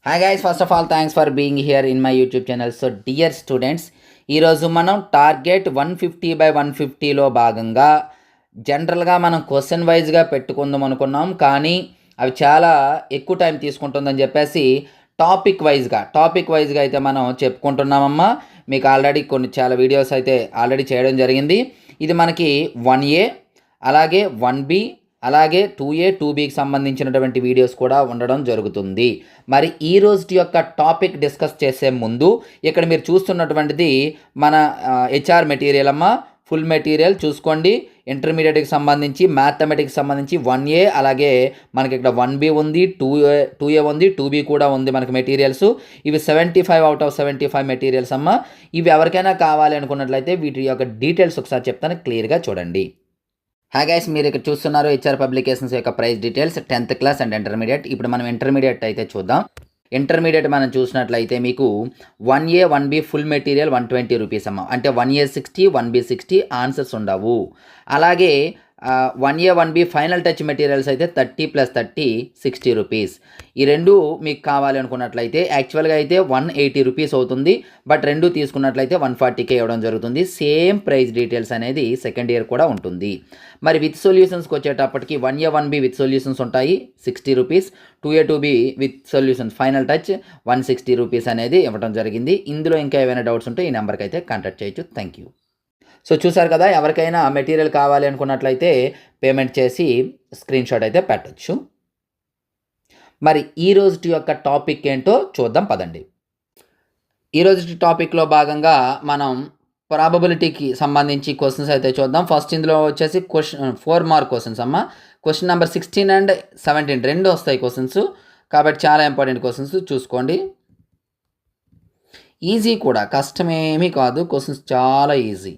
Hi guys, first of all thanks for being here in my YouTube channel. So dear students, ఈరోజు మనం target 150/150లో భాగంగా జనరల్గా మనం question వైజ్గా పెట్టుకుందాం అనుకున్నాం, కానీ అవి చాలా ఎక్కువ టైం తీసుకుంటుందని చెప్పేసి టాపిక్ వైజ్గా అయితే మనం చెప్పుకుంటున్నామమ్మా. మీకు ఆల్రెడీ చాలా వీడియోస్ అయితే ఆల్రెడీ చేయడం జరిగింది. ఇది మనకి 1A, అలాగే 1B, అలాగే 2A 2Bకి సంబంధించినటువంటి వీడియోస్ కూడా ఉండడం జరుగుతుంది. మరి ఈ రోజు యొక్క టాపిక్ డిస్కస్ చేసే ముందు ఇక్కడ మీరు చూస్తున్నటువంటిది మన హెచ్ఆర్ మెటీరియల్ అమ్మ. ఫుల్ మెటీరియల్ చూసుకోండి. ఇంటర్మీడియట్కి సంబంధించి మ్యాథమెటిక్స్ సంబంధించి 1A, అలాగే మనకి ఇక్కడ 1B ఉంది, 2A ఉంది, 2B కూడా ఉంది మనకి మెటీరియల్స్. ఇవి 75/75 మెటీరియల్స్ అమ్మ. ఇవి ఎవరికైనా కావాలి అనుకున్నట్లయితే వీటి యొక్క డీటెయిల్స్ ఒకసారి చెప్తాను, క్లియర్గా చూడండి. హాయ్ గైస్, మీరు ఇక్కడ చూస్తున్నారు హెచ్ఆర్ పబ్లికేషన్స్ యొక్క price details 10th class and intermediate. ఇప్పుడు మనం ఇంటర్మీడియట్ అయితే చూద్దాం. ఇంటర్మీడియట్ మనం చూసినట్లయితే మీకు 1A 1B full material 120 rupees అమ్మ. అంటే 1A 60, 1B 60 ఆన్సర్స్ ఉండవు. అలాగే 1A 1B final touch materials అయితే 30 + 30 60 రూపీస్. ఈ రెండు మీకు కావాలి అనుకున్నట్లయితే యాక్చువల్గా అయితే 180 రూపీస్ అవుతుంది, బట్ రెండు తీసుకున్నట్లయితే 140K ఇవ్వడం జరుగుతుంది. సేమ్ ప్రైస్ డీటెయిల్స్ అనేది సెకండ్ ఇయర్ కూడా ఉంటుంది. మరి విత్ సొల్యూషన్స్కి వచ్చేటప్పటికి 1A 1B విత్ సొల్యూషన్స్ ఉంటాయి 60 rupees, 2A 2B with solutions final touch 160 rupees అనేది ఇవ్వడం జరిగింది. ఇందులో ఇంకా ఏమైనా డౌట్స్ ఉంటే ఈ నెంబర్కి అయితే కాంటాక్ట్ చేయొచ్చు. Thank you. సో చూసారు కదా, ఎవరికైనా మెటీరియల్ కావాలి అనుకున్నట్లయితే పేమెంట్ చేసి స్క్రీన్ షాట్ అయితే పెట్టచ్చు. మరి ఈ రోజు యొక్క టాపిక్ ఏంటో చూద్దాం పదండి. ఈ రోజు టాపిక్లో భాగంగా మనం ప్రాబబిలిటీకి సంబంధించి క్వశ్చన్స్ అయితే చూద్దాం. ఫస్ట్ ఇందులో వచ్చేసి 4 మార్క్ క్వశ్చన్స్ అమ్మ. క్వశ్చన్ నెంబర్ 16 and 17 రెండు వస్తాయి క్వశ్చన్స్, కాబట్టి చాలా ఇంపార్టెంట్ క్వశ్చన్స్ చూసుకోండి. ఈజీ కూడా, కష్టమేమీ కాదు, క్వశ్చన్స్ చాలా easy.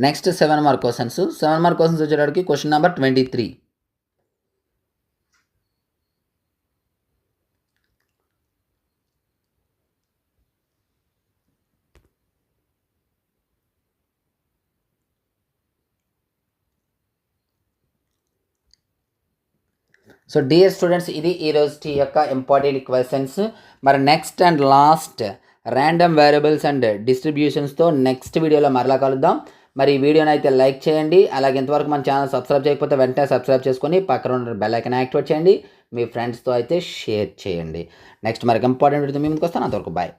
Next 7 mark questions. 7 mark questions వచ్చేటప్పటికి question number 23. So dear students, ఇది ఈరోజు యొక్క ఇంపార్టెంట్ క్వశ్చన్స్. మరి next and last random variables and డిస్ట్రిబ్యూషన్స్తో నెక్స్ట్ వీడియోలో మరలా కలుద్దాం. మరి ఈ వీడియోని అయితే లైక్ చేయండి, అలాగే ఇంతవరకు మన ఛానల్ సబ్స్క్రైబ్ చేయకపోతే వెంటనే సబ్స్క్రైబ్ చేసుకొని పక్కన ఉన్న బెల్ ఐకాన్ యాక్టివేట్ చేయండి. మీ ఫ్రెండ్స్తో అయితే షేర్ చేయండి. నెక్స్ట్ మరికి ఇంపార్టెంట్ వీడియోతో మీ ముందుకు వస్తాను. అంతవరకు బాయ్.